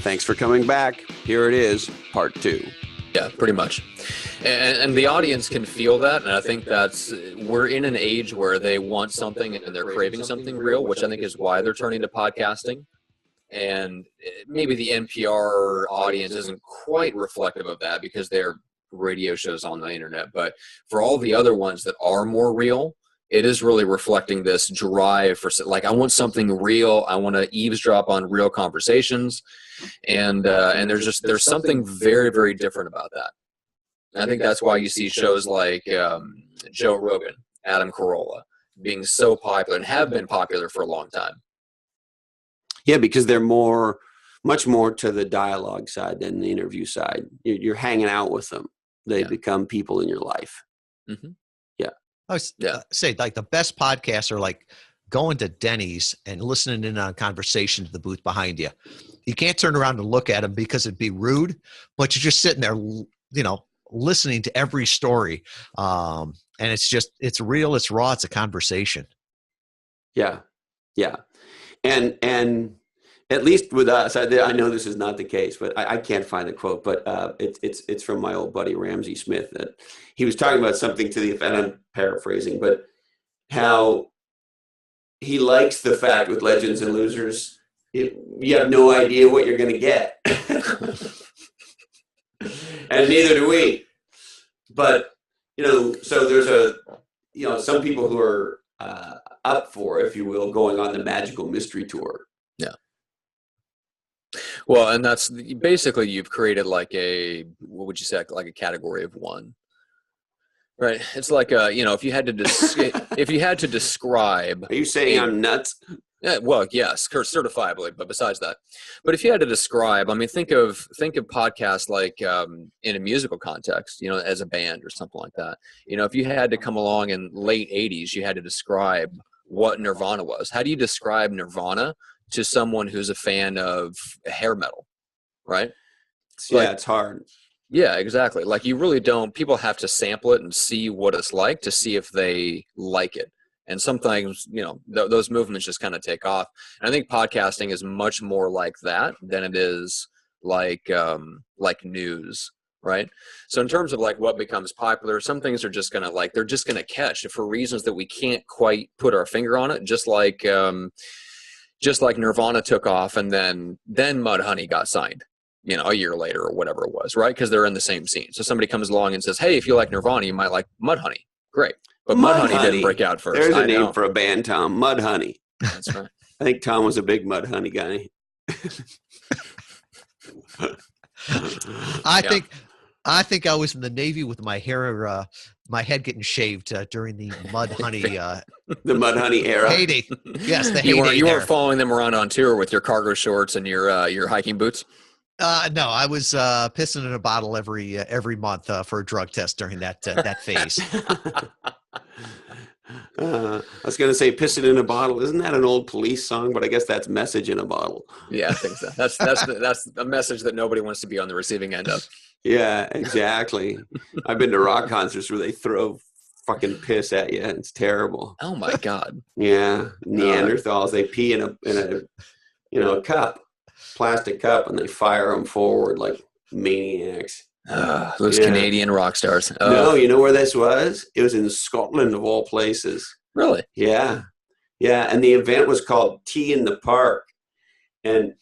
Thanks for coming back. Here it is, part 2. Yeah, pretty much. And the audience can feel that. And I think we're in an age where they want something and they're craving something real, which I think is why they're turning to podcasting. And maybe the NPR audience isn't quite reflective of that because they're radio shows on the internet. But for all the other ones that are more real, it is really reflecting this drive for, like, I want something real. I want to eavesdrop on real conversations. And there's something very, very different about that. And I think that's why you see shows like Joe Rogan, Adam Carolla being so popular and have been popular for a long time. Yeah, because they're much more to the dialogue side than the interview side. You're hanging out with them. They become people in your life. Mm-hmm. Yeah. I was say, like, the best podcasts are like going to Denny's and listening in on a conversation to the booth behind you. You can't turn around and look at them because it'd be rude, but you're just sitting there, listening to every story. And it's real, it's raw, it's a conversation. Yeah. Yeah. And at least with us, I know this is not the case, but I can't find the quote, but it's from my old buddy Ramsey Smith, that he was talking about something to the effect, I'm paraphrasing, but how he likes the fact with Legends and Losers, you have no idea what you're going to get. And neither do we. But, so there's some people who are up for, if you will, going on the Magical Mystery Tour. Yeah. Well, and that's basically, you've created what would you say, like a category of one, right? It's like if you had to describe. Are you saying I'm nuts? Yeah, well, yes, certifiably, but besides that. But if you had to describe, think of podcasts like in a musical context, as a band or something like that. If you had to come along in late 80s, you had to describe what Nirvana was. How do you describe Nirvana to someone who's a fan of hair metal, right? Yeah, it's hard. Yeah, exactly. Like, you really don't. People have to sample it and see what it's like to see if they like it. And sometimes, those movements just kind of take off. And I think podcasting is much more like that than it is like news, right? So in terms of like what becomes popular, some things are just going to they're just going to catch for reasons that we can't quite put our finger on it. Just like Nirvana took off, and then Mudhoney got signed, a year later or whatever it was, right? Because they're in the same scene. So somebody comes along and says, hey, if you like Nirvana, you might like Mudhoney. Great. But Mudhoney didn't break out first. There's a name for a band, Tom. Mudhoney. That's right. I think Tom was a big Mudhoney guy. I think I was in the Navy with my hair, my head getting shaved during the Mudhoney. The Mudhoney era. Heyday. Yes, the heyday. You weren't following them around on tour with your cargo shorts and your hiking boots? No, I was pissing in a bottle every month for a drug test during that phase. I was going to say pissing in a bottle. Isn't that an old Police song? But I guess that's message in a bottle. Yeah, I think so. That's a message that nobody wants to be on the receiving end of. Yeah, exactly. I've been to rock concerts where they throw fucking piss at you. It's terrible. Oh my God. Yeah. Neanderthals, they pee in a cup, plastic cup, and they fire them forward like maniacs. Those Canadian rock stars. No, you know where this was? It was in Scotland, of all places. Really? Yeah. Yeah. And the event was called Tea in the Park. And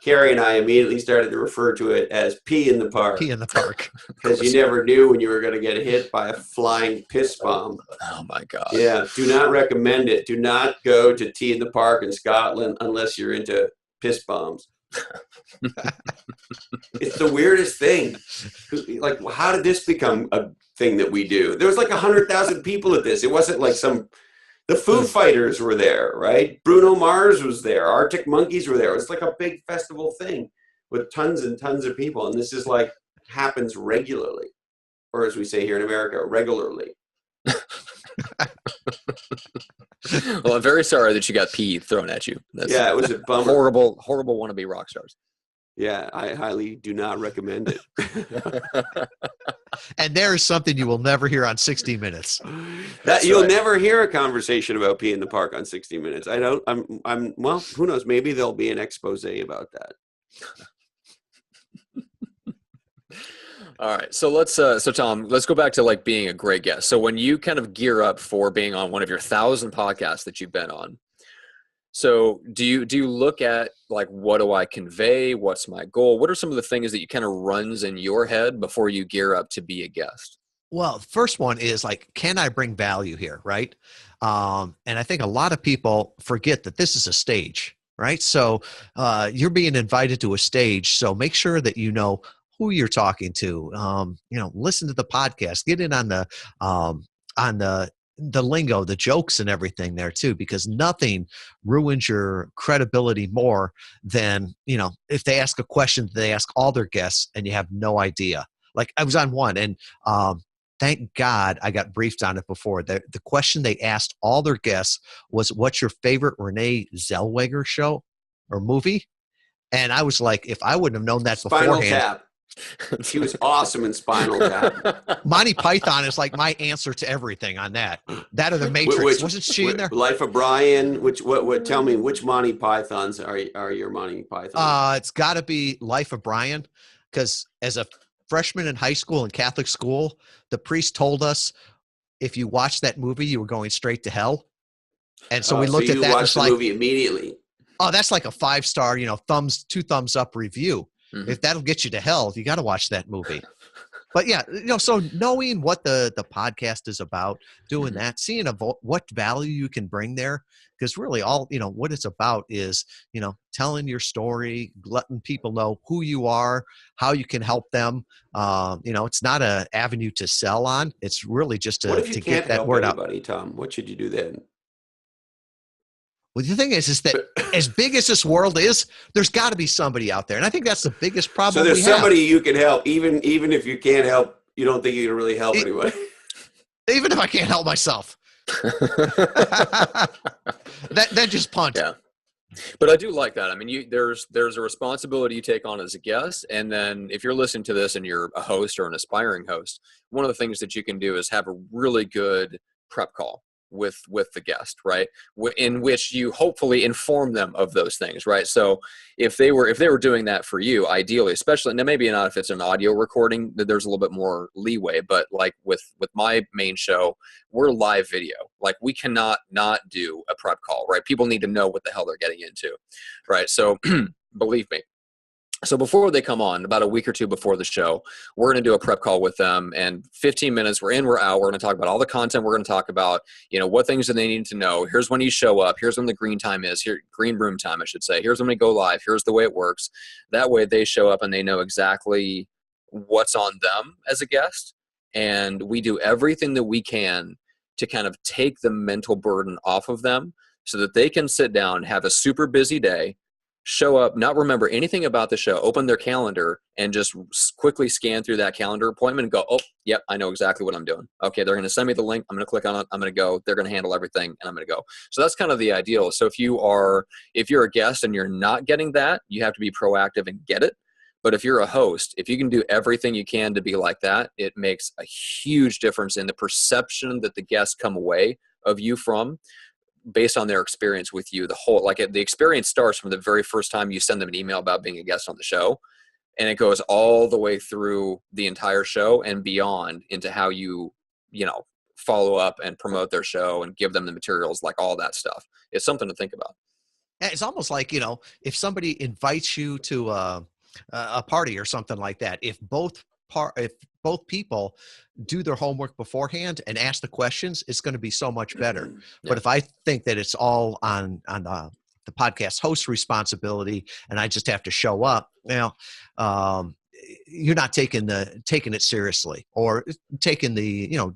Carrie and I immediately started to refer to it as Pee in the Park. Pee in the Park. Because you never knew when you were going to get hit by a flying piss bomb. Oh, my God. Yeah. Do not recommend it. Do not go to Tea in the Park in Scotland unless you're into piss bombs. It's the weirdest thing. Like, how did this become a thing that we do? There was like 100,000 people at this. It wasn't like the Foo Fighters were there, right? Bruno Mars was there. Arctic Monkeys were there. It was like a big festival thing with tons and tons of people. And this is like happens regularly, or as we say here in America, regularly. Well, I'm very sorry that you got pee thrown at you. It was a bummer. Horrible wannabe rock stars. Yeah, I highly do not recommend it. And there is something you will never hear on 60 Minutes. You'll never hear a conversation about Pee in the Park on 60 Minutes. Well, who knows? Maybe there'll be an expose about that. All right. So so Tom, let's go back to like being a great guest. So when you kind of gear up for being on one of your 1,000 podcasts that you've been on, so do you look at like, what do I convey? What's my goal? What are some of the things that you kind of runs in your head before you gear up to be a guest? Well, first one is like, can I bring value here, right? And I think a lot of people forget that this is a stage, right? So you're being invited to a stage, so make sure that you know who you're talking to. Listen to the podcast, get in on the lingo, the jokes, and everything there too, because nothing ruins your credibility more than if they ask a question, they ask all their guests, and you have no idea. Like I was on one, and thank God I got briefed on it before. The question they asked all their guests was, what's your favorite Renee Zellweger show or movie? And I was like, if I wouldn't have known that Spinal beforehand. Tap. She was awesome in Spinal Tap. Monty Python is like my answer to everything on that. That or the Matrix. Wasn't she in there? Life of Brian. Tell me, which Monty Pythons are your Monty Pythons? It's got to be Life of Brian, because as a freshman in high school and Catholic school, the priest told us if you watched that movie, you were going straight to hell. And so we looked at that. You watched the movie immediately. Oh, that's like a 5-star, 2 thumbs up review. Mhm. If that'll get you to hell, you got to watch that movie. But yeah, so knowing what the podcast is about, doing that, seeing what value you can bring there, because really all, what it's about is, telling your story, letting people know who you are, how you can help them. It's not an avenue to sell on. It's really just to get that word out. Tom, what should you do then? Well, the thing is that as big as this world is, there's got to be somebody out there. And I think that's the biggest problem. So there's somebody you can help, even if you can't help, you don't think you can really help anybody. Even if I can't help myself. that just punt. Yeah. But I do like that. I mean, there's a responsibility you take on as a guest. And then if you're listening to this and you're a host or an aspiring host, one of the things that you can do is have a really good prep call with the guest, right? In which you hopefully inform them of those things, right? So if they were doing that for you, ideally, especially, now maybe not if it's an audio recording, there's a little bit more leeway, but like with my main show, we're live video. Like we cannot not do a prep call, right? People need to know what the hell they're getting into, right? So believe me. So before they come on, about a week or two before the show, we're going to do a prep call with them, and 15 minutes, we're in, we're out. We're going to talk about all the content. We're going to talk about, what things do they need to know. Here's when you show up. Here's when the green time is. Green room time, I should say. Here's when we go live. Here's the way it works. That way they show up and they know exactly what's on them as a guest. And we do everything that we can to kind of take the mental burden off of them so that they can sit down, have a super busy day, show up, not remember anything about the show, open their calendar and just quickly scan through that calendar appointment and go, oh, yep, I know exactly what I'm doing. Okay, they're going to send me the link. I'm going to click on it. I'm going to go. They're going to handle everything, and I'm going to go. So that's kind of the ideal. So if you're a guest and you're not getting that, you have to be proactive and get it. But if you're a host, if you can do everything you can to be like that, it makes a huge difference in the perception that the guests come away of you from, based on their experience with you. The experience starts from the very first time you send them an email about being a guest on the show, and it goes all the way through the entire show and beyond into how you follow up and promote their show and give them the materials, like all that stuff. It's something to think about. It's almost like, if somebody invites you to a party or something like that, if both people do their homework beforehand and ask the questions, it's going to be so much better. Yeah. But if I think that it's all on the podcast host responsibility and I just have to show up, you're not taking it seriously, or taking you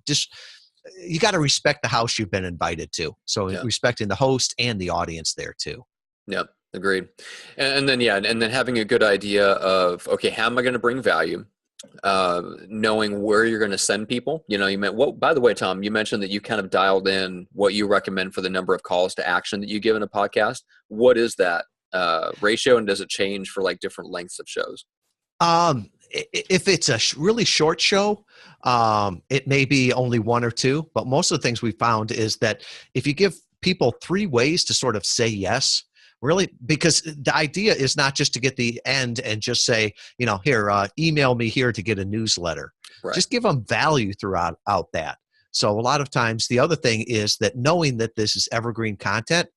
got to respect the house you've been invited to. So respecting the host and the audience there too. Yep. Agreed. And then having a good idea of, okay, how am I going to bring value? Knowing where you're going to send people. By the way, Tom, you mentioned that you kind of dialed in what you recommend for the number of calls to action that you give in a podcast. What is that ratio, and does it change for like different lengths of shows? If it's a really short show, it may be only 1 or 2, but most of the things we found is that if you give people 3 ways to sort of say yes, Really, because the idea is not just to get the end and just say, here, email me here to get a newsletter. Right. Just give them value throughout that. So a lot of times the other thing is that knowing that this is evergreen content,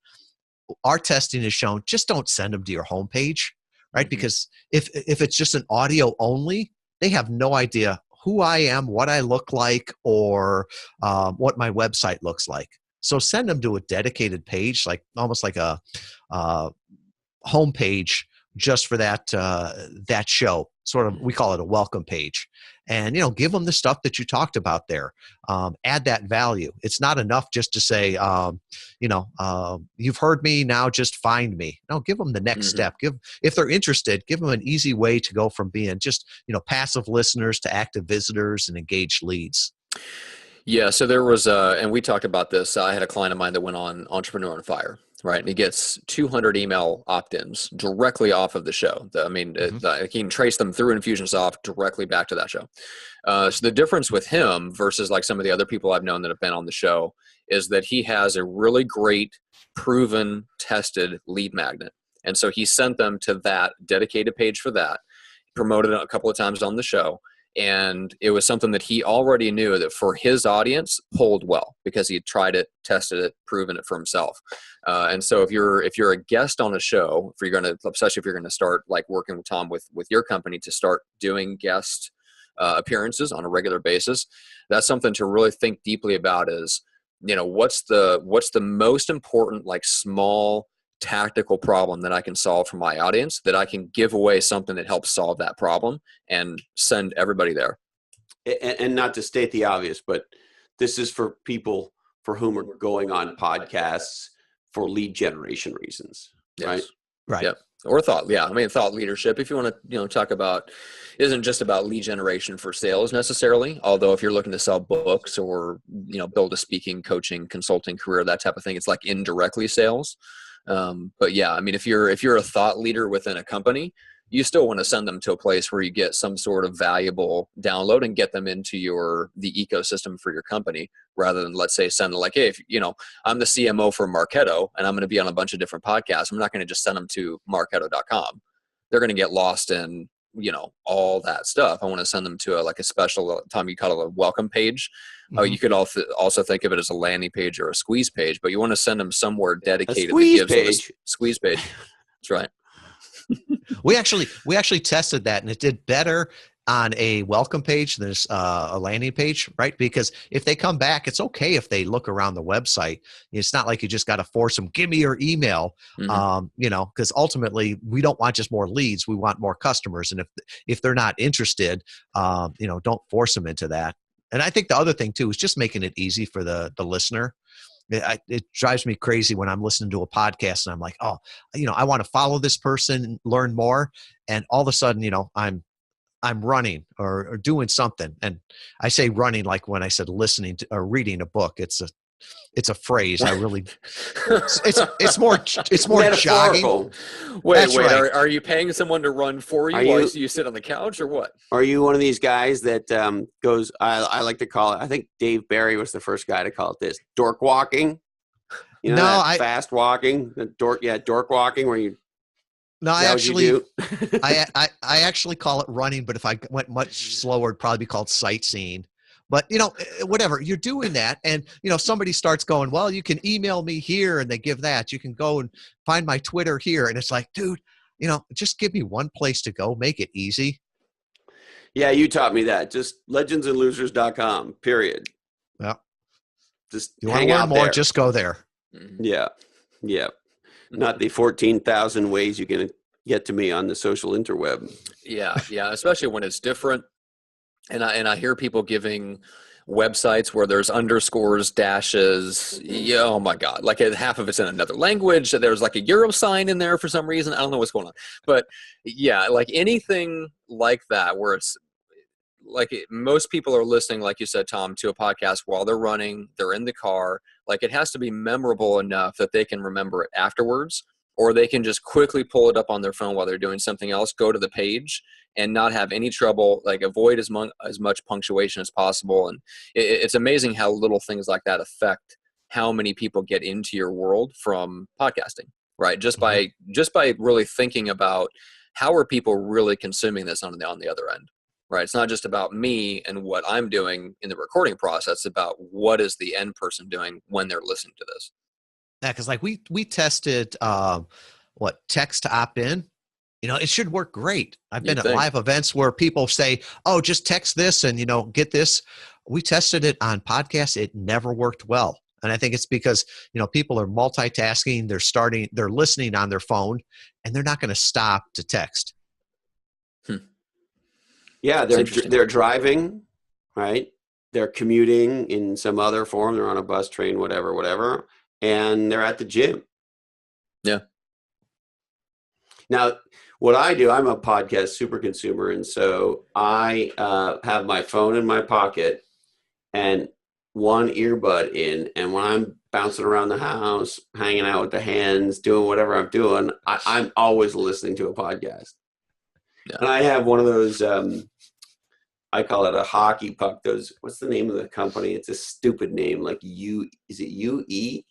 our testing has shown just don't send them to your homepage, right? Mm-hmm. Because if it's just an audio only, they have no idea who I am, what I look like, or what my website looks like. So send them to a dedicated page, like almost like a homepage just for that show. Sort of, we call it a welcome page, and give them the stuff that you talked about there. Add that value. It's not enough just to say, you've heard me, now just find me. No, give them the next step. If they're interested, give them an easy way to go from being just passive listeners to active visitors and engaged leads. Yeah, so there was, and we talked about this. I had a client of mine that went on Entrepreneur on Fire, right? And he gets 200 email opt-ins directly off of the show. He can trace them through Infusionsoft directly back to that show. So the difference with him versus like some of the other people I've known that have been on the show is that he has a really great, proven, tested lead magnet. And so he sent them to that dedicated page for that, promoted it a couple of times on the show. And it was something that he already knew that for his audience pulled well because he had tried it, tested it, proven it for himself. And so if you're a guest on a show, especially if you're going to start like working with Tom with your company to start doing guest appearances on a regular basis, that's something to really think deeply about. Is what's the most important like small tactical problem that I can solve for my audience, that I can give away something that helps solve that problem and send everybody there. And not to state the obvious, but this is for people for whom are going on podcasts for lead generation reasons, right? Right. Yep. Or thought leadership, if you want to, talk about, isn't just about lead generation for sales necessarily. Although if you're looking to sell books or, build a speaking, coaching, consulting career, that type of thing, it's like indirectly sales. But yeah, I mean, if you're a thought leader within a company, you still want to send them to a place where you get some sort of valuable download and get them into the ecosystem for your company, rather than, let's say, send them like, hey, if, I'm the CMO for Marketo and I'm going to be on a bunch of different podcasts. I'm not going to just send them to marketo.com. They're going to get lost in, all that stuff. I want to send them to a special, Tom, you call it a welcome page. Mm-hmm. You could also think of it as a landing page or a squeeze page, but you want to send them somewhere dedicated. Squeeze page. That's right. We actually tested that, and it did better on a welcome page than a landing page, right? Because if they come back, it's okay if they look around the website. It's not like you just got to force them, give me your email, because ultimately we don't want just more leads. We want more customers. And if they're not interested, don't force them into that. And I think the other thing too is just making it easy for the listener. It drives me crazy when I'm listening to a podcast and I'm like, oh, I want to follow this person, learn more. And all of a sudden, I'm running or doing something. And I say running, like when I said listening to or reading a book, it's a phrase. I really, it's more jogging. Wait, right. Are you paying someone to run for you while you sit on the couch, or what? Are you one of these guys that goes, I like to call it, I think Dave Barry was the first guy to call it this, dork walking? Fast walking, dork walking where you. No, I actually, I actually call it running, but if I went much slower, it'd probably be called sightseeing. But, whatever, you're doing that. And, somebody starts going, well, you can email me here, and they give that. You can go and find my Twitter here. And it's like, dude, just give me one place to go. Make it easy. Yeah, you taught me that. Just legendsandlosers.com, period. Yeah. Just you want to learn more, just go there. Yeah. Yeah. Not the 14,000 ways you can get to me on the social interweb. Yeah. Especially when it's different. And I hear people giving websites where there's underscores, dashes. Yeah, oh my God. Like half of it's in another language. There's like a euro sign in there for some reason. I don't know what's going on. But yeah, like anything like that where it's like most people are listening, like you said, Tom, to a podcast while they're running, they're in the car. Like it has to be memorable enough that they can remember it afterwards, or they can just quickly pull it up on their phone while they're doing something else, go to the page and not have any trouble, like avoid as much punctuation as possible. And it's amazing how little things like that affect how many people get into your world from podcasting. right? Just by really thinking about how are people really consuming this on the other end, right? It's not just about me and what I'm doing in the recording process. It's about what is the end person doing when they're listening to this. Yeah, because like we tested text to opt in. It should work great. I've been at live events where people say, "Oh, just text this and get this." We tested it on podcasts. It never worked well. And I think it's because, people are multitasking, they're listening on their phone, and they're not going to stop to text. Yeah, they're driving, right? They're commuting in some other form. They're on a bus, train, whatever, and they're at the gym. Yeah. Now, what I do, I'm a podcast super consumer, and so I have my phone in my pocket and one earbud in, and when I'm bouncing around the house, hanging out with the hands, doing whatever I'm doing, I'm always listening to a podcast. Yeah. And I have one of those, I call it a hockey puck. What's the name of the company? It's a stupid name, like is it UE?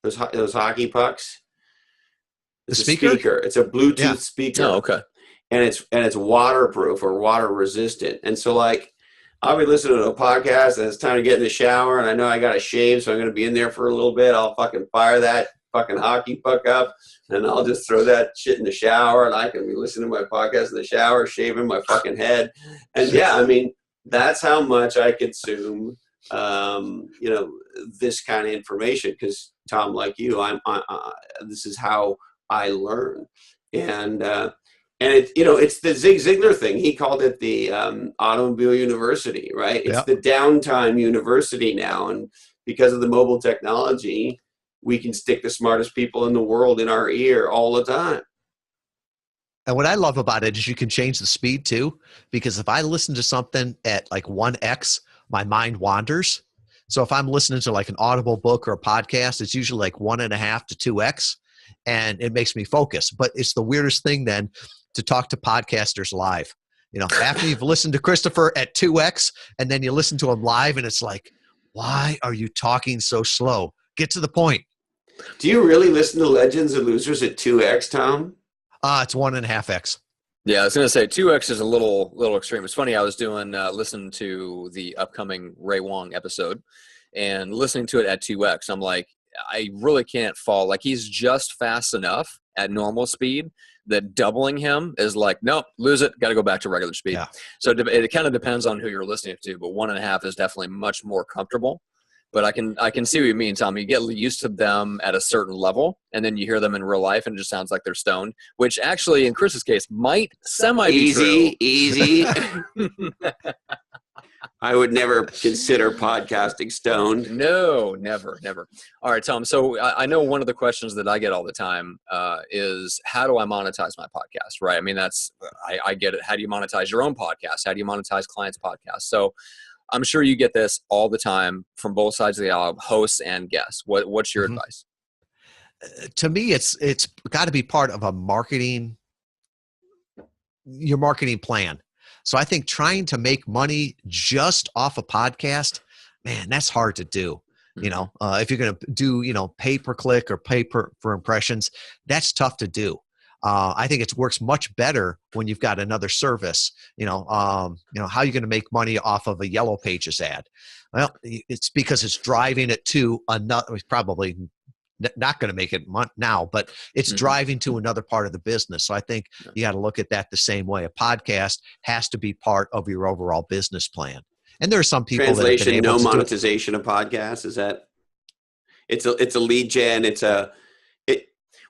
Those hockey pucks? It's a speaker. It's a Bluetooth speaker. Oh, okay. And it's waterproof or water resistant. And so like I'll be listening to a podcast and it's time to get in the shower and I know I got to shave, so I'm going to be in there for a little bit. I'll fucking fire that fucking hockey puck up and I'll just throw that shit in the shower and I can be listening to my podcast in the shower, shaving my fucking head. And yeah, I mean, that's how much I consume, this kind of information. Because Tom, like you, this is how I learn. And it's the Zig Ziglar thing. He called it the automobile university, right? It's the downtime university now. And because of the mobile technology, we can stick the smartest people in the world in our ear all the time. And what I love about it is you can change the speed too, because if I listen to something at like 1x, my mind wanders. So if I'm listening to like an Audible book or a podcast, it's usually like 1.5 to 2x, and it makes me focus. But it's the weirdest thing then to talk to podcasters live. After you've listened to Christopher at 2x and then you listen to him live and it's like, why are you talking so slow? Get to the point. Do you really listen to Legends and Losers at 2x, Tom? It's 1.5x. Yeah, I was going to say 2x is a little extreme. It's funny. I was listening to the upcoming Ray Wong episode and listening to it at 2x. I'm like, I really can't fall. Like, he's just fast enough at normal speed that doubling him is like, nope, lose it. Got to go back to regular speed. Yeah. So it kind of depends on who you're listening to, but 1.5 is definitely much more comfortable. But I can see what you mean, Tom. You get used to them at a certain level, and then you hear them in real life, and it just sounds like they're stoned, which actually, in Chris's case, might be true. Easy. I would never consider podcasting stoned. No, never. All right, Tom. So I know one of the questions that I get all the time is, how do I monetize my podcast, right? I mean, I get it. How do you monetize your own podcast? How do you monetize clients' podcasts? So I'm sure you get this all the time from both sides of the aisle, hosts and guests. What's your advice? To me, it's got to be part of your marketing plan. So I think trying to make money just off a podcast, man, that's hard to do. If you're going to do, pay per click or pay for impressions, that's tough to do. I think it works much better when you've got another service. How are you going to make money off of a Yellow Pages ad? Well, it's because it's driving it to another. It's probably not going to make it now, but it's driving to another part of the business. So I think you got to look at that the same way. A podcast has to be part of your overall business plan. And there are some people translation, that have been able no to monetization of podcasts. Is that it's a lead gen.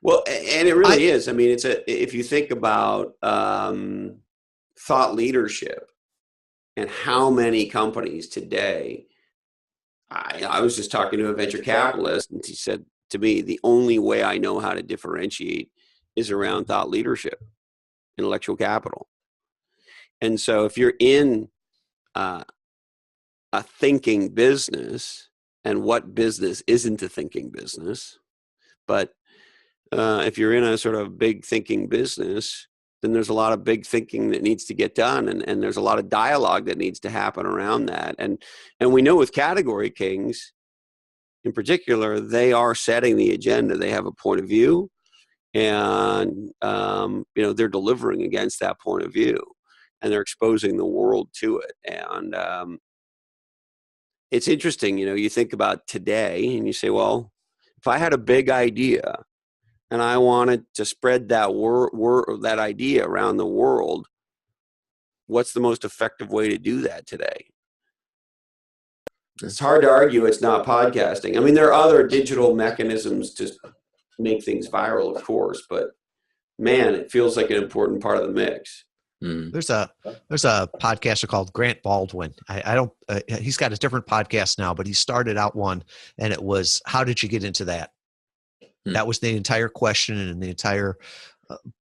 Well, and it really is. I mean, if you think about thought leadership and how many companies today, I was just talking to a venture capitalist and he said to me, the only way I know how to differentiate is around thought leadership, intellectual capital. And so if you're in a thinking business, and what business isn't a thinking business, but if you're in a sort of big thinking business, then there's a lot of big thinking that needs to get done. And there's a lot of dialogue that needs to happen around that. And we know with Category Kings in particular, they are setting the agenda. They have a point of view and they're delivering against that point of view, and they're exposing the world to it. And it's interesting, you think about today and you say, well, if I had a big idea and I wanted to spread that that idea around the world, what's the most effective way to do that today? It's hard to argue it's not podcasting. I mean, there are other digital mechanisms to make things viral, of course, but man, it feels like an important part of the mix. There's a podcaster called Grant Baldwin. I don't. He's got a different podcast now, but he started out one, and it was, "How did you get into that?" That was the entire question and the entire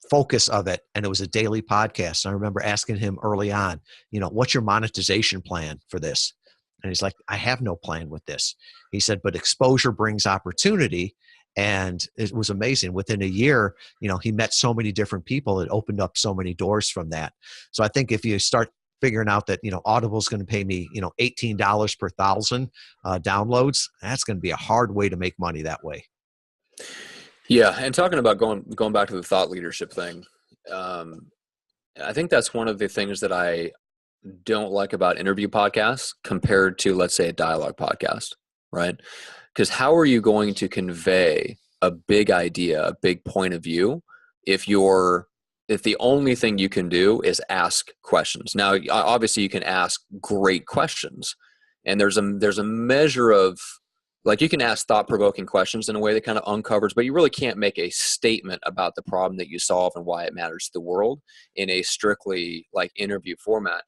focus of it, and it was a daily podcast. And I remember asking him early on, what's your monetization plan for this? And he's like, I have no plan with this. He said, but exposure brings opportunity. And it was amazing. Within a year, he met so many different people. It opened up so many doors from that. So I think if you start figuring out that, Audible's going to pay me, $18 per 1,000 downloads, that's going to be a hard way to make money that way. Yeah. And talking about going back to the thought leadership thing, I think that's one of the things that I don't like about interview podcasts compared to, let's say, a dialogue podcast, right? Because how are you going to convey a big idea, a big point of view, if the only thing you can do is ask questions? Now, obviously, you can ask great questions, and there's a measure of, like, you can ask thought-provoking questions in a way that kind of uncovers, but you really can't make a statement about the problem that you solve and why it matters to the world in a strictly like interview format.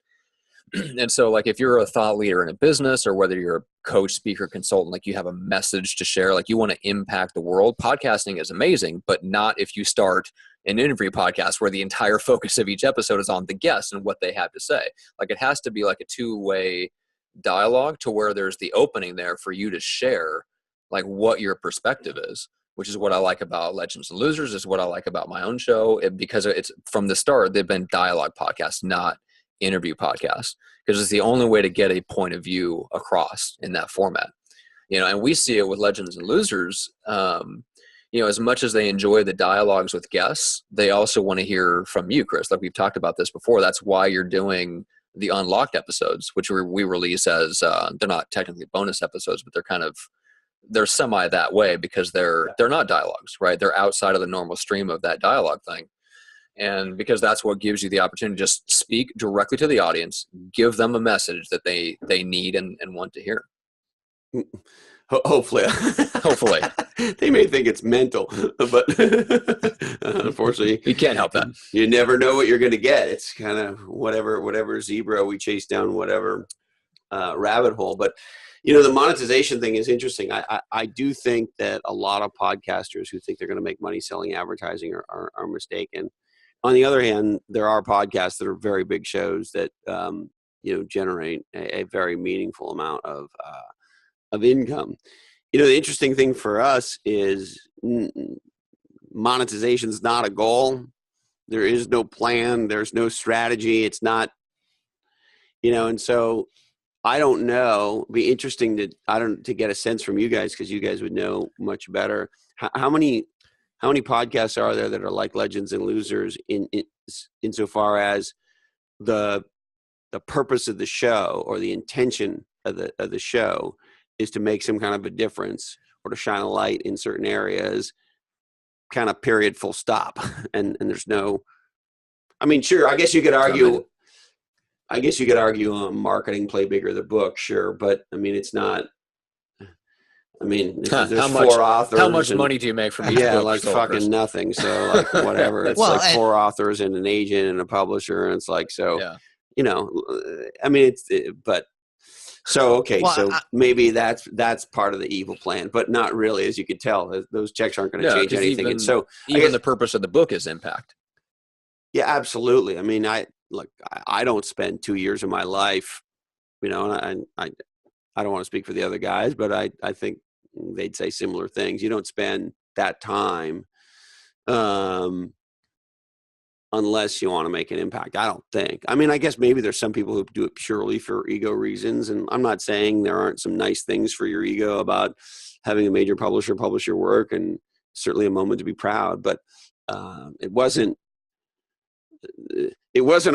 And so, like, if you're a thought leader in a business, or whether you're a coach, speaker, consultant, like, you have a message to share, like, you want to impact the world, podcasting is amazing, but not if you start an interview podcast where the entire focus of each episode is on the guest and what they have to say. Like, it has to be like a two-way dialogue to where there's the opening there for you to share, like, what your perspective is, which is what I like about Legends and Losers, is what I like about my own show, because it's from the start, they've been dialogue podcasts, not interview podcast, because it's the only way to get a point of view across in that format. And we see it with Legends and Losers. As much as they enjoy the dialogues with guests, they also want to hear from you, Chris. Like, we've talked about this before. That's why you're doing the unlocked episodes, which we release as they're not technically bonus episodes, but they're semi that way, because they're not dialogues, right? They're outside of the normal stream of that dialogue thing. And because that's what gives you the opportunity to just speak directly to the audience, give them a message that they need and want to hear. Hopefully. They may think it's mental, but unfortunately, you can't help that. You never know what you're going to get. It's kind of whatever zebra we chase down, whatever rabbit hole. But, the monetization thing is interesting. I do think that a lot of podcasters who think they're going to make money selling advertising are mistaken. On the other hand, there are podcasts that are very big shows that, generate a very meaningful amount of income. The interesting thing for us is monetization is not a goal. There is no plan. There's no strategy. It's not, and so I don't know. It'd be interesting to get a sense from you guys, because you guys would know much better. How many podcasts are there that are like Legends and Losers insofar as the purpose of the show or the intention of the show is to make some kind of a difference or to shine a light in certain areas, kind of period, full stop. And there's no, I mean, sure, I guess you could argue marketing play bigger the book, sure, but I mean, it's not. I mean, there's four authors. How much money do you make from each book? Yeah, like fucking nothing. So, like, whatever. It's four authors and an agent and a publisher, and it's like, so, I mean, maybe that's part of the evil plan, but not really, as you could tell. Those checks aren't going to change anything. And so, even the purpose of the book is impact. Yeah, absolutely. I mean, I don't spend 2 years of my life, and I don't want to speak for the other guys, but I think they'd say similar things. You don't spend that time unless you want to make an impact. I don't think. I mean, I guess maybe there's some people who do it purely for ego reasons. And I'm not saying there aren't some nice things for your ego about having a major publisher publish your work, and certainly a moment to be proud. But it wasn't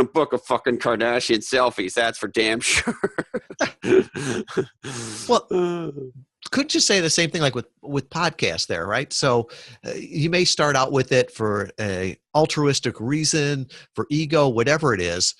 a book of fucking Kardashian selfies. That's for damn sure. Well, couldn't you say the same thing like with podcasts there, right? So you may start out with it for a altruistic reason, for ego, whatever it is.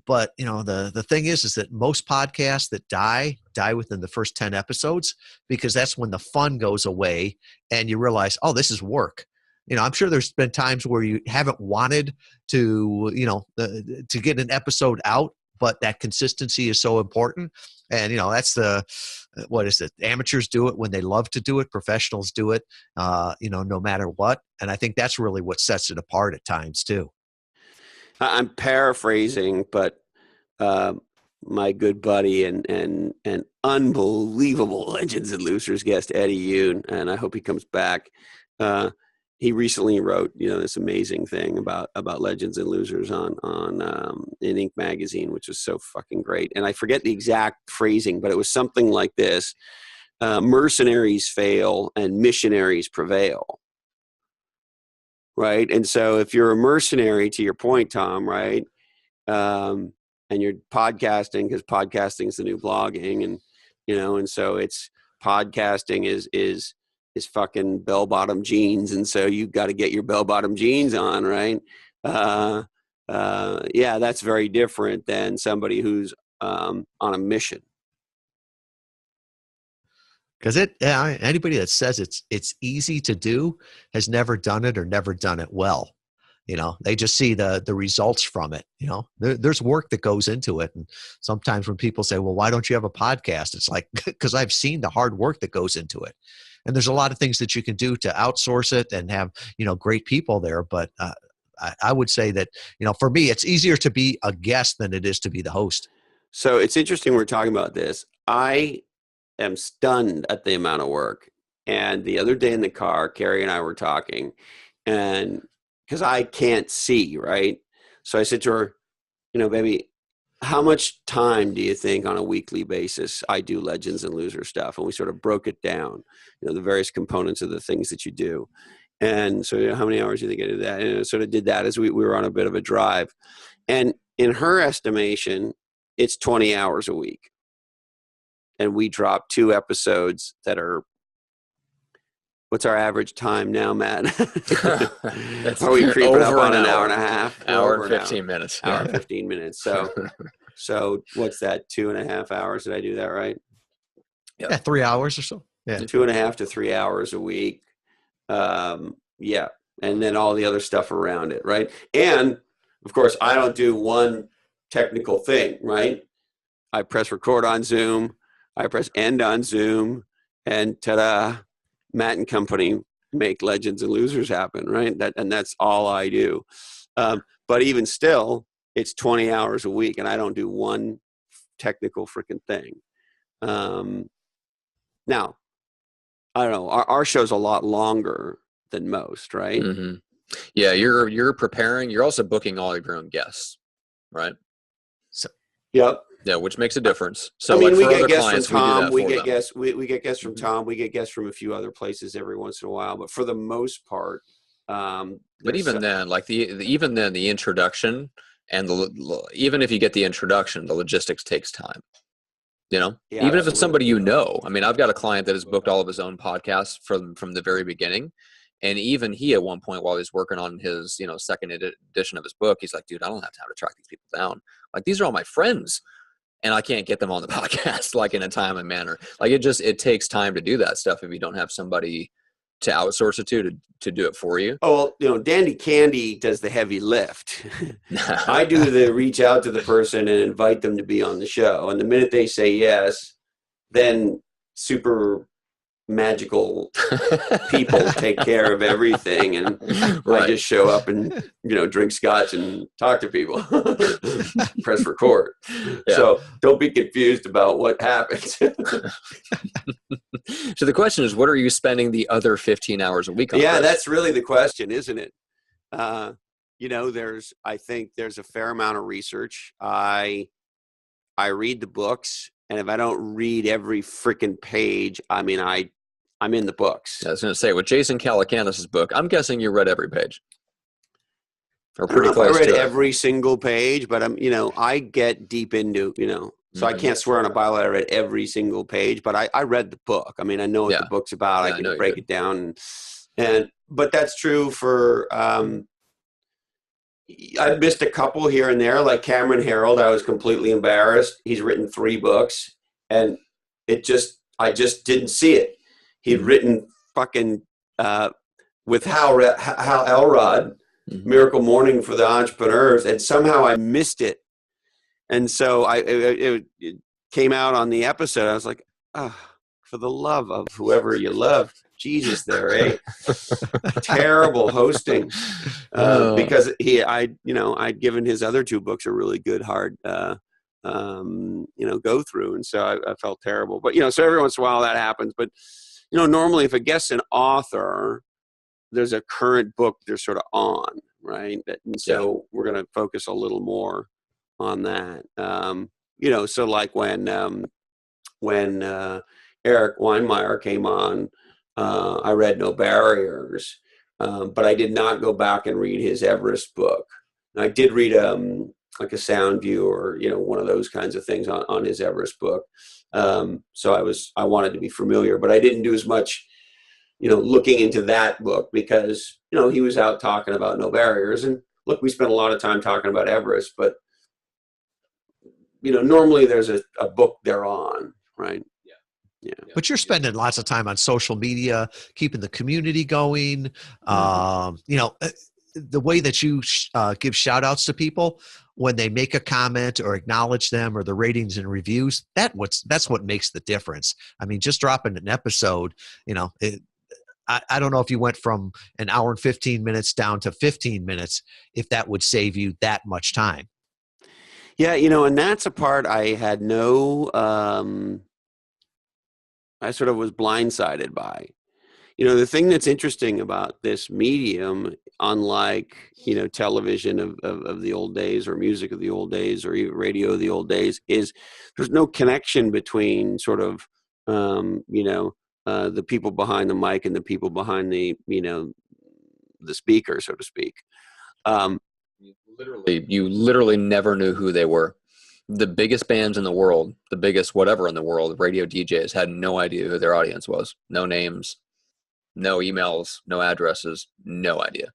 But the thing is that most podcasts that die within the first 10 episodes, because that's when the fun goes away and you realize, oh, this is work. I'm sure there's been times where you haven't wanted to, to get an episode out, but that consistency is so important. And, that's what is it? Amateurs do it when they love to do it. Professionals do it, no matter what. And I think that's really what sets it apart at times too. I'm paraphrasing, but my good buddy and unbelievable Legends and Losers guest, Eddie Yoon, and I hope he comes back. He recently wrote, this amazing thing about Legends and Losers on in Inc. magazine, which was so fucking great. And I forget the exact phrasing, but it was something like this: mercenaries fail and missionaries prevail. Right. And so if you're a mercenary, to your point, Tom, right, and you're podcasting, because podcasting is the new blogging, and and so it's podcasting is fucking bell-bottom jeans, and so you got to get your bell-bottom jeans on, right? That's very different than somebody who's on a mission. Because anybody that says it's easy to do has never done it or never done it well. They just see the results from it. There's work that goes into it. And sometimes when people say, well, why don't you have a podcast? It's like, because I've seen the hard work that goes into it. And there's a lot of things that you can do to outsource it and have, great people there. But I would say that, for me, it's easier to be a guest than it is to be the host. So it's interesting we're talking about this. I am stunned at the amount of work. And the other day in the car, Carrie and I were talking, and because I can't see, right? So I said to her, baby, how much time do you think on a weekly basis I do Legends and Loser stuff? And we sort of broke it down, the various components of the things that you do. And so how many hours do you think I did that? And I sort of did that as we were on a bit of a drive. And in her estimation, it's 20 hours a week. And we drop 2 episodes that are, what's our average time now, Matt? Are we creeping up on an hour and a half? Hour and 15 minutes. Hour and 15 minutes. So what's that, 2.5 hours? Did I do that right? Yeah, 3 hours or so. Yeah. 2.5 to 3 hours a week. And then all the other stuff around it, right? And, of course, I don't do one technical thing, right? I press record on Zoom. I press end on Zoom. And ta-da, Matt and company make Legends and Losers happen, right? That's all I do. But even still, it's 20 hours a week, and I don't do one technical freaking thing. Now, I don't know. Our show's a lot longer than most, right? Mm-hmm. Yeah, you're preparing. You're also booking all of your own guests, right? So, yep. Yeah, which makes a difference. So, I mean, like we for get other guests clients, from Tom. we get guests. We get guests from Tom. We get guests from a few other places every once in a while. But for the most part, but even then, like the introduction and even if you get the introduction, the logistics takes time. Even if it's somebody I mean, I've got a client that has booked all of his own podcasts from the very beginning. And even he, at one point, while he's working on his, second edition of his book, he's like, dude, I don't have time to track these people down. Like, these are all my friends, and I can't get them on the podcast, like, in a timely manner. Like, it takes time to do that stuff if you don't have somebody to outsource it to do it for you. Oh, well, Dandy Candy does the heavy lift. I do the reach out to the person and invite them to be on the show. And the minute they say yes, then super magical people take care of everything, and right. I just show up and drink scotch and talk to people. Press record. Yeah. So don't be confused about what happens. So the question is, what are you spending the other 15 hours a week on? Yeah, that's really the question, isn't it? I think there's a fair amount of research. I read the books, and if I don't read every freaking page, I mean, I'm in the books. I was going to say, with Jason Calacanis' book, I'm guessing you read every page. or I don't pretty know if I close read to it. every single page, but I get deep into, so I can't swear on a Bible I read every single page, but I read the book. I mean, I know what the book's about. Yeah, I I know can you break did. it down. But that's true for, I missed a couple here and there, like Cameron Harold. I was completely embarrassed. He's written 3 books, and I just didn't see it. He'd written fucking with Hal Elrod, Miracle Morning for the Entrepreneurs, and somehow I missed it. And so it came out on the episode. I was like, oh, for the love of whoever you love, Jesus, there, eh? Terrible hosting, because I'd given his other 2 books a really good hard go through, and so I felt terrible. But so every once in a while that happens. But normally if a guest's an author, there's a current book they're sort of on, right? And so we're going to focus a little more on that. So like when Eric Weinmeier came on, I read No Barriers, but I did not go back and read his Everest book. And I did read like a sound view or one of those kinds of things on his Everest book. So I wanted to be familiar, but I didn't do as much looking into that book because he was out talking about No Barriers. And look, we spent a lot of time talking about Everest, but normally there's a book they're on, right? Yeah. But you're spending lots of time on social media, keeping the community going. The way that you give shout outs to people when they make a comment or acknowledge them, or the ratings and reviews, that's what makes the difference. I mean, just dropping an episode, I don't know if you went from an hour and 15 minutes down to 15 minutes, if that would save you that much time. Yeah. And that's a part I had I sort of was blindsided by. The thing that's interesting about this medium, unlike, television of the old days, or music of the old days, or even radio of the old days, is there's no connection between sort of, the people behind the mic and the people behind the speaker, so to speak. You literally never knew who they were. The biggest bands in the world, the biggest whatever in the world, radio DJs had no idea who their audience was. No names, no emails, no addresses, no idea.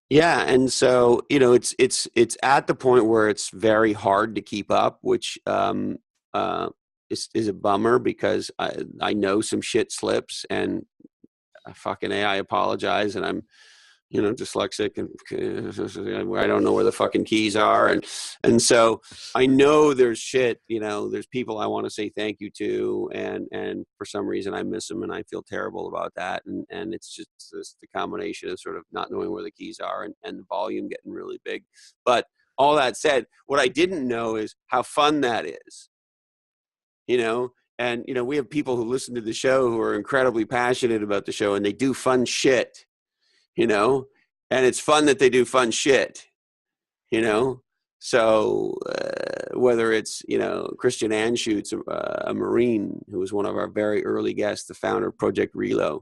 Yeah, and so it's at the point where it's very hard to keep up, which is a bummer, because I know some shit slips, and I apologize, and I'm dyslexic, and I don't know where the fucking keys are, and so I know there's shit, there's people I want to say thank you to, and for some reason I miss them, and I feel terrible about that, and it's just the combination of sort of not knowing where the keys are, and the volume getting really big. But all that said, what I didn't know is how fun that is, and we have people who listen to the show who are incredibly passionate about the show, and they do fun shit. And it's fun that they do fun shit, so whether it's, Christian Anschutz, a Marine who was one of our very early guests, the founder of Project Relo,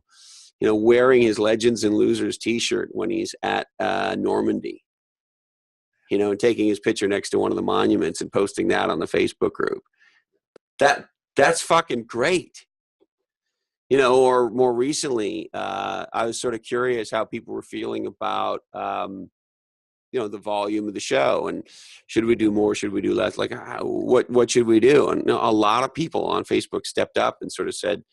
wearing his Legends and Losers t-shirt when he's at Normandy, and taking his picture next to one of the monuments and posting that on the Facebook group. That's fucking great. Or more recently, I was sort of curious how people were feeling about, the volume of the show, and should we do more? Should we do less? Like, what should we do? And a lot of people on Facebook stepped up and sort of said,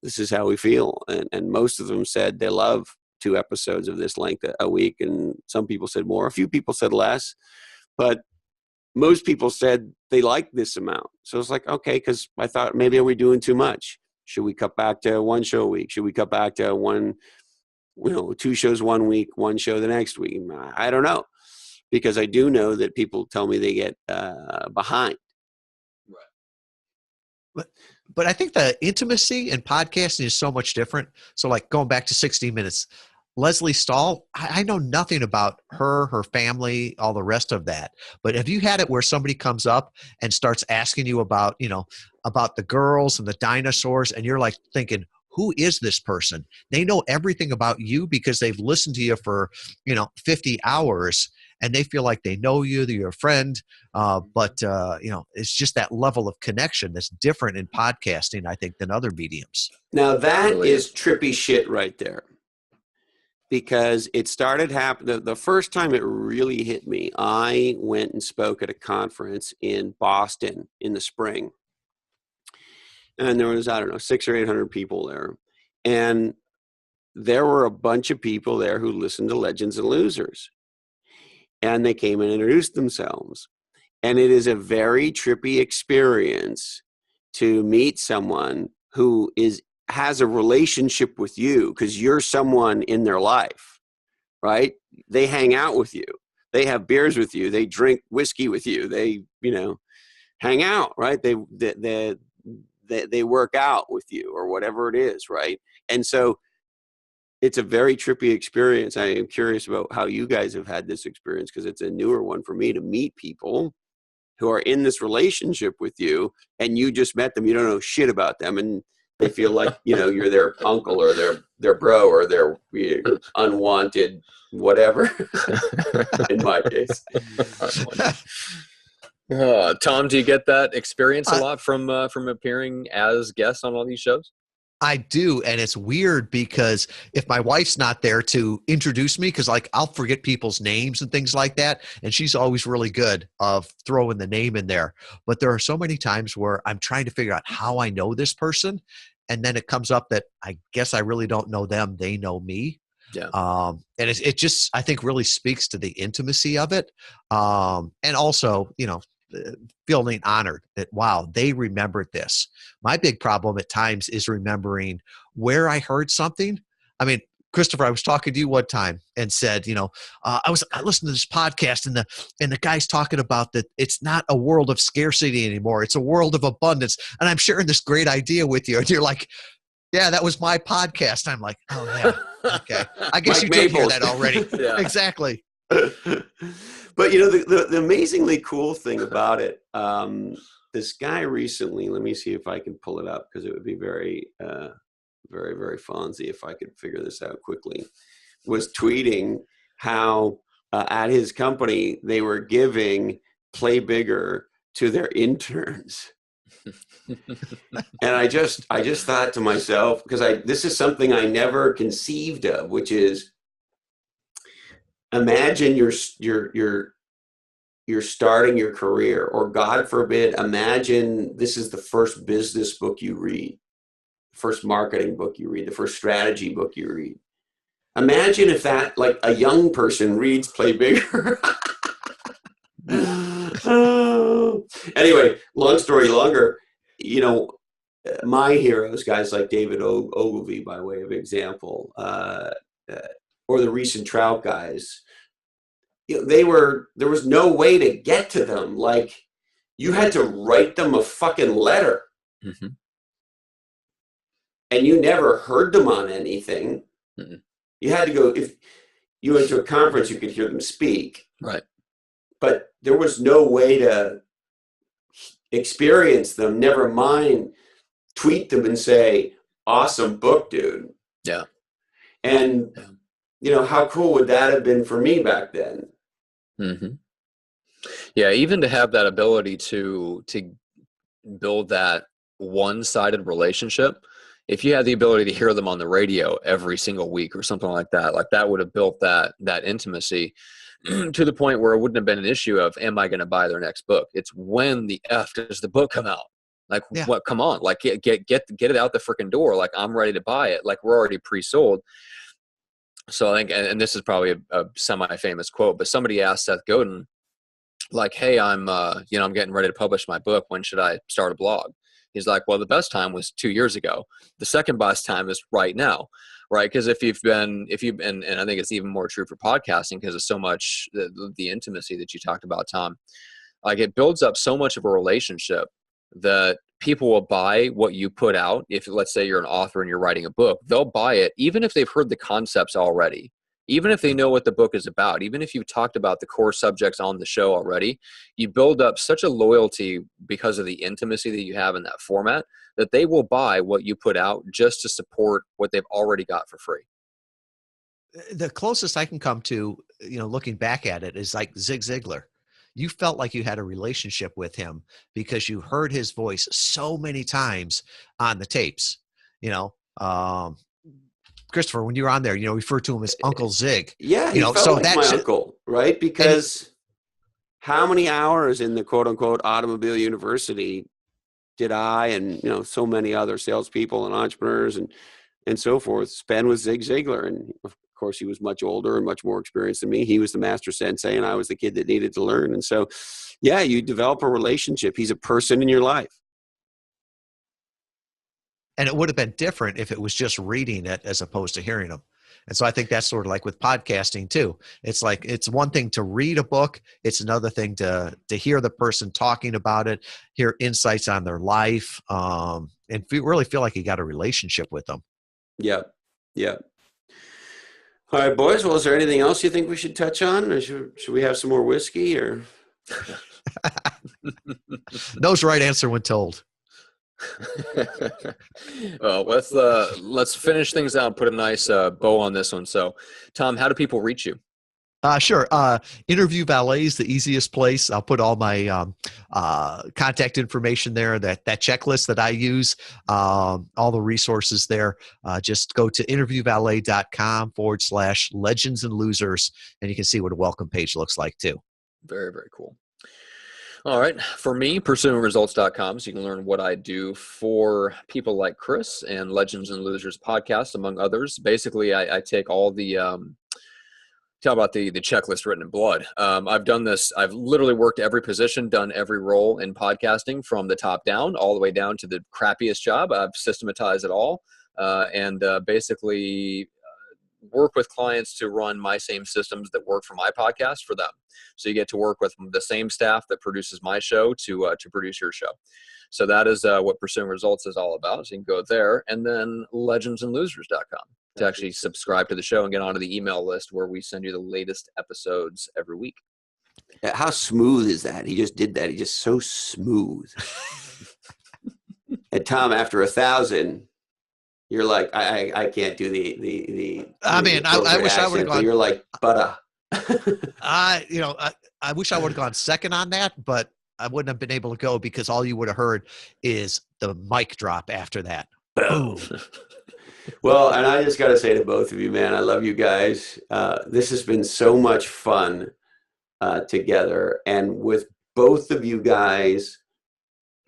this is how we feel. And most of them said they love 2 episodes of this length a week. And some people said more, a few people said less, but most people said they liked this amount. So it's like, okay, because I thought maybe are we doing too much? Should we cut back to 1 show a week? Should we cut back to 2 shows 1 week, 1 show the next week? I don't know, because I do know that people tell me they get behind. Right. But I think the intimacy in podcasting is so much different. So like going back to 60 Minutes, Leslie Stahl, I know nothing about her family, all the rest of that. But have you had it where somebody comes up and starts asking you about, about the girls and the dinosaurs, and you're like thinking, who is this person? They know everything about you because they've listened to you for, 50 hours, and they feel like they know you, they're your friend. But it's just that level of connection that's different in podcasting, I think, than other mediums. Now that is trippy shit right there. Because it started happening, the first time it really hit me, I went and spoke at a conference in Boston in the spring. And there was, 600 or 800 people there. And there were a bunch of people there who listened to Legends and Losers. And they came and introduced themselves. And it is a very trippy experience to meet someone who has a relationship with you because you're someone in their life, right? They hang out with you. They have beers with you. They drink whiskey with you. They, hang out, right? They work out with you or whatever it is, right? And so it's a very trippy experience. I am curious about how you guys have had this experience because it's a newer one for me to meet people who are in this relationship with you and you just met them. You don't know shit about them. And they feel like, you're their uncle or their bro or their unwanted whatever, in my case. Tom, do you get that experience a lot from appearing as guests on all these shows? I do, and it's weird because if my wife's not there to introduce me, because I'll forget people's names and things like that, and she's always really good of throwing the name in there. But there are so many times where I'm trying to figure out how I know this person, and then it comes up that I guess I really don't know them; they know me. Yeah. And it just, I think, really speaks to the intimacy of it, and also, feeling honored that, wow, they remembered this. My big problem at times is remembering where I heard something. I mean, Christopher, I was talking to you one time and said, I listened to this podcast and the guy's talking about that it's not a world of scarcity anymore. It's a world of abundance. And I'm sharing this great idea with you. And you're like, yeah, that was my podcast. I'm like, oh yeah. Okay. I guess Mike you did hear Maples. that already. Yeah. Exactly. But the amazingly cool thing about it, this guy recently, let me see if I can pull it up because it would be very, very, very Fonzie if I could figure this out quickly, was tweeting how at his company they were giving Play Bigger to their interns. And I just thought to myself, because this is something I never conceived of, which is, imagine you're starting your career, or God forbid, imagine this is the first business book you read, first marketing book you read, the first strategy book you read. Imagine if that, like, a young person reads Play Bigger. Anyway, long story longer, my heroes, guys like David Ogilvy, by way of example, or the recent Trout guys, there was no way to get to them. Like, you had to write them a fucking letter. Mm-hmm. And you never heard them on anything. Mm-hmm. You had to go, if you went to a conference, you could hear them speak. Right. But there was no way to experience them, never mind tweet them and say, awesome book, dude. Yeah. And, how cool would that have been for me back then? Mm-hmm. Yeah, even to have that ability to build that one-sided relationship, if you had the ability to hear them on the radio every single week or something like that would have built that intimacy to the point where it wouldn't have been an issue of, am I going to buy their next book? It's when the F does the book come out? Like, yeah. What? Come on, like get it out the freaking door. Like, I'm ready to buy it. Like, we're already pre-sold. So I think, and this is probably a semi-famous quote, but somebody asked Seth Godin, like, hey, I'm getting ready to publish my book. When should I start a blog? He's like, well, the best time was 2 years ago. The second best time is right now, right? Because if you've been, and I think it's even more true for podcasting because of so much the intimacy that you talked about, Tom. Like, it builds up so much of a relationship that people will buy what you put out. If, let's say, you're an author and you're writing a book, they'll buy it even if they've heard the concepts already. even if they know what the book is about, even if you've talked about the core subjects on the show already, you build up such a loyalty because of the intimacy that you have in that format that they will buy what you put out just to support what they've already got for free. The closest I can come to, looking back at it, is like Zig Ziglar. You felt like you had a relationship with him because you heard his voice so many times on the tapes. Christopher, when you were on there, refer to him as Uncle Zig. Yeah, he felt so like that my uncle, right? Because how many hours in the quote unquote automobile university did I and so many other salespeople and entrepreneurs and so forth spend with Zig Ziglar? And of course, he was much older and much more experienced than me. He was the master sensei, and I was the kid that needed to learn. And so, yeah, you develop a relationship. He's a person in your life. And it would have been different if it was just reading it as opposed to hearing them. And so I think that's sort of like with podcasting too. It's like, it's one thing to read a book. It's another thing to hear the person talking about it, hear insights on their life, and really feel like you got a relationship with them. Yeah. Yeah. All right, boys. Well, is there anything else you think we should touch on? Or should we have some more whiskey or? Knows the right answer when told. Well, let's finish things out and put a nice bow on this one. So, Tom, how do people reach you? Sure. Interview Valet is the easiest place. I'll put all my contact information there, that checklist that I use, all the resources there. Just go to interviewvalet.com/legends and losers, and you can see what a welcome page looks like too. Very, very cool. All right. For me, pursuingresults.com, so you can learn what I do for people like Chris and Legends and Losers podcast, among others. Basically, I take all the talk about the checklist written in blood. I've done this. I've literally worked every position, done every role in podcasting from the top down all the way down to the crappiest job. I've systematized it all and basically work with clients to run my same systems that work for my podcast for them. So you get to work with the same staff that produces my show to produce your show. So that is what Pursuing Results is all about. So you can go there, and then legendsandlosers.com to actually subscribe to the show and get onto the email list where we send you the latest episodes every week. How smooth is that? He just did that. He's just so smooth. And Tom, after 1,000, you're like, I can't do the I mean, I wish I would have gone. You're like, butter. I wish I would have gone second on that, but I wouldn't have been able to go because all you would have heard is the mic drop after that. Boom. Well, and I just got to say to both of you, man, I love you guys. This has been so much fun together. And with both of you guys,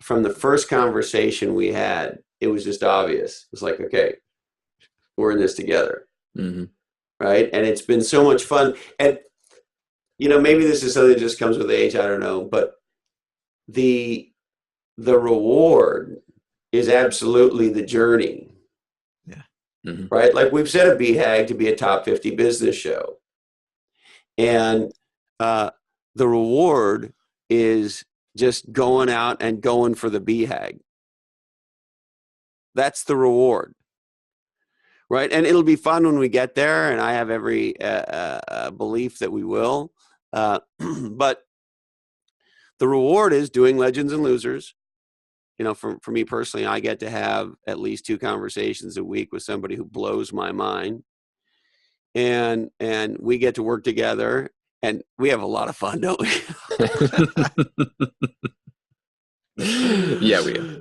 from the first conversation we had, it was just obvious. It's like, okay, we're in this together. Mm-hmm. Right. And it's been so much fun. And, maybe this is something that just comes with age. I don't know. But the reward is absolutely the journey. Yeah. Mm-hmm. Right. Like we've set a BHAG to be a top 50 business show. And the reward is just going out and going for the BHAG. That's the reward. Right. And it'll be fun when we get there. And I have every belief that we will. But the reward is doing Legends and Losers. For me personally, I get to have at least 2 conversations a week with somebody who blows my mind. And we get to work together. And we have a lot of fun, don't we? Yeah, we do.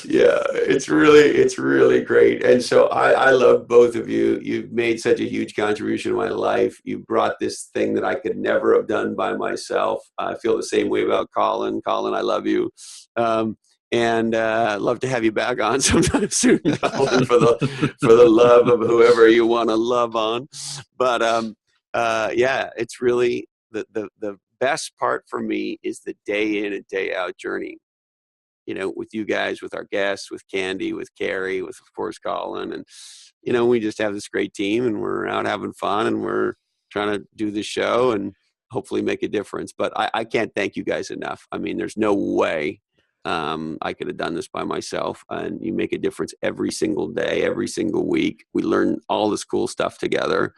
Yeah, it's really great. And so I love both of you. You've made such a huge contribution to my life. You brought this thing that I could never have done by myself. I feel the same way about Colin. Colin, I love you. And love to have you back on sometime soon, Colin, for the love of whoever you want to love on. But yeah, it's really the best part for me is the day in and day out journey, with you guys, with our guests, with Candy, with Carrie, with, of course, Colin. And, we just have this great team and we're out having fun and we're trying to do this show and hopefully make a difference. But I can't thank you guys enough. I mean, there's no way I could have done this by myself. And you make a difference every single day, every single week. We learn all this cool stuff together.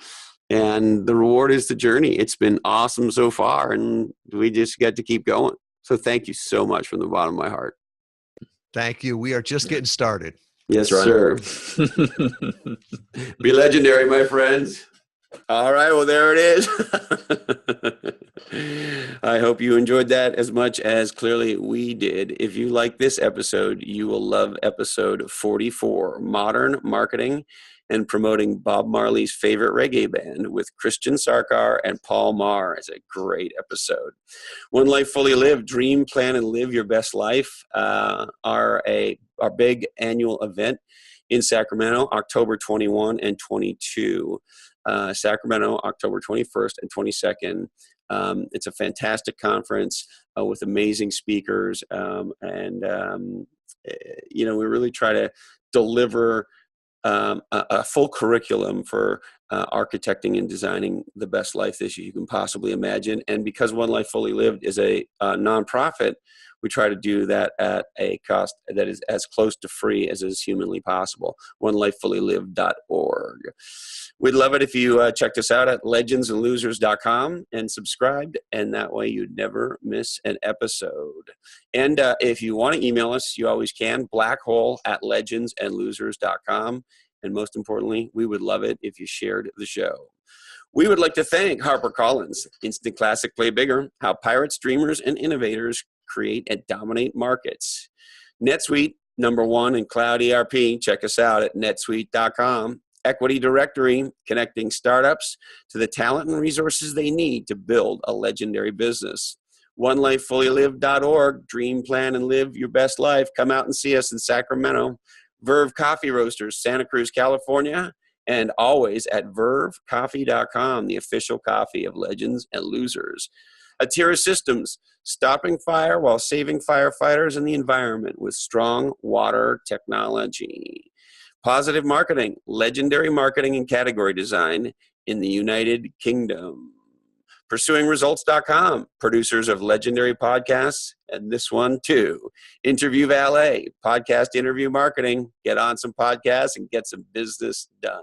And the reward is the journey. It's been awesome so far, and we just get to keep going. So thank you so much from the bottom of my heart. Thank you. We are just getting started. Yes, sir. Be legendary, my friends. All right, well, there it is. I hope you enjoyed that as much as clearly we did. If you like this episode, you will love episode 44, Modern Marketing and Promoting Bob Marley's Favorite Reggae Band with Christian Sarkar and Paul Maher. It's a great episode. One Life Fully Lived, Dream, Plan, and Live Your Best Life are our big annual event in Sacramento, October 21 and 22. Sacramento, October 21st and 22nd. It's a fantastic conference with amazing speakers. We really try to deliver a full curriculum for architecting and designing the best life that you can possibly imagine. And because One Life Fully Lived is a nonprofit, we try to do that at a cost that is as close to free as is humanly possible. onelifefullylive.org. We'd love it if you checked us out at legendsandlosers.com and subscribed, and that way you'd never miss an episode. And if you want to email us, you always can, blackhole@legendsandlosers.com. And most importantly, we would love it if you shared the show. We would like to thank HarperCollins, Instant Classic Play Bigger, How Pirates, Dreamers, and Innovators Create and Dominate Markets. NetSuite, #1 in Cloud ERP. Check us out at netsuite.com. Equity Directory, connecting startups to the talent and resources they need to build a legendary business. onelifefullylive.org. Dream, plan, and live your best life. Come out and see us in Sacramento. Verve Coffee Roasters, Santa Cruz, California. And always at vervecoffee.com, the official coffee of Legends and Losers. Iterate Systems, stopping fire while saving firefighters and the environment with strong water technology. Positive Marketing, legendary marketing and category design in the United Kingdom. PursuingResults.com, producers of legendary podcasts, and this one too. Interview Valet, podcast interview marketing. Get on some podcasts and get some business done.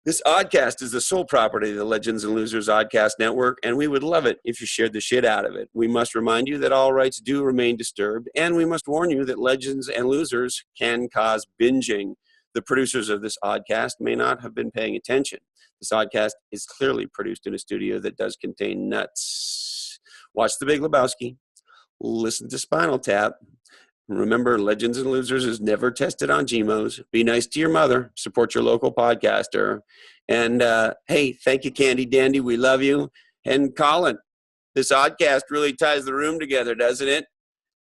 This oddcast is the sole property of the Legends and Losers Oddcast Network, and we would love it if you shared the shit out of it. We must remind you that all rights do remain disturbed, and we must warn you that Legends and Losers can cause binging. The producers of this oddcast may not have been paying attention. This oddcast is clearly produced in a studio that does contain nuts. Watch The Big Lebowski. Listen to Spinal Tap. Remember, Legends and Losers is never tested on GMOs. Be nice to your mother. Support your local podcaster. And, hey, thank you, Candy Dandy. We love you. And Colin, this oddcast really ties the room together, doesn't it?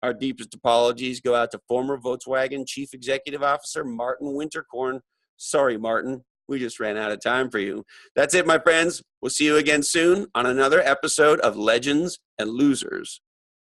Our deepest apologies go out to former Volkswagen Chief Executive Officer Martin Winterkorn. Sorry, Martin. We just ran out of time for you. That's it, my friends. We'll see you again soon on another episode of Legends and Losers.